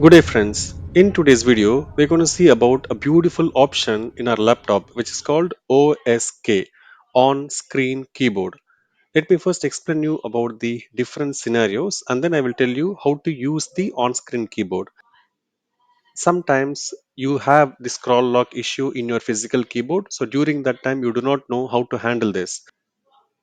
Good day, friends. In today's video, we're going to see about a beautiful option in our laptop which is called OSK, on screen keyboard. Let me first explain you about the different scenarios and then I will tell you how to use the on screen keyboard. Sometimes you have the scroll lock issue in your physical keyboard, so during that time, you do not know how to handle this.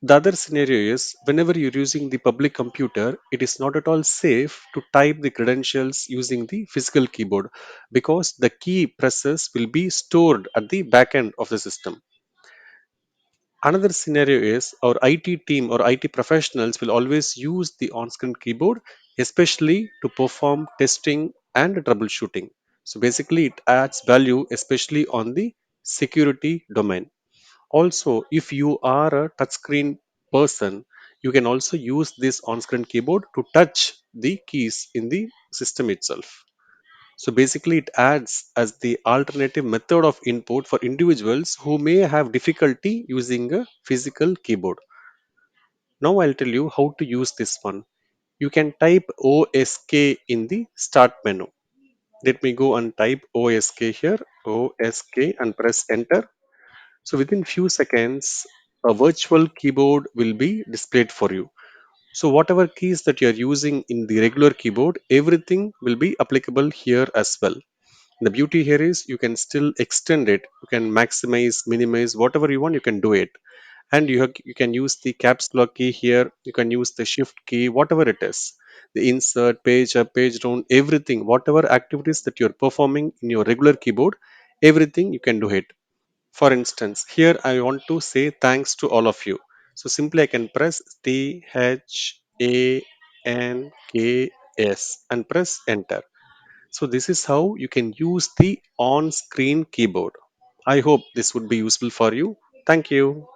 The other scenario is whenever you're using the public computer, it is not at all safe to type the credentials using the physical keyboard because the key presses will be stored at the back end of the system. Another scenario is our IT team or IT professionals will always use the on screen keyboard, especially to perform testing and troubleshooting. So basically, it adds value, especially on the security domain. Also, if you are a touchscreen person, you can also use this on-screen keyboard to touch the keys in the system itself. So basically, it adds as the alternative method of input for individuals who may have difficulty using a physical keyboard. Now I'll tell you how to use this one. You can type OSK in the start menu. Let me go and type OSK here, OSK, and press enter. So within few seconds, a virtual keyboard will be displayed for you. So whatever keys that you are using in the regular keyboard, everything will be applicable here as well. The beauty here is you can still extend it. You can maximize, minimize, whatever you want, you can do it. And you can use the caps lock key here. You can use the shift key, whatever it is. The insert, page up, page down, everything, whatever activities that you're performing in your regular keyboard, everything you can do it. For instance, here I want to say thanks to all of you. So simply I can press THANKS and press enter. So this is how you can use the on-screen keyboard. I hope this would be useful for you. Thank you.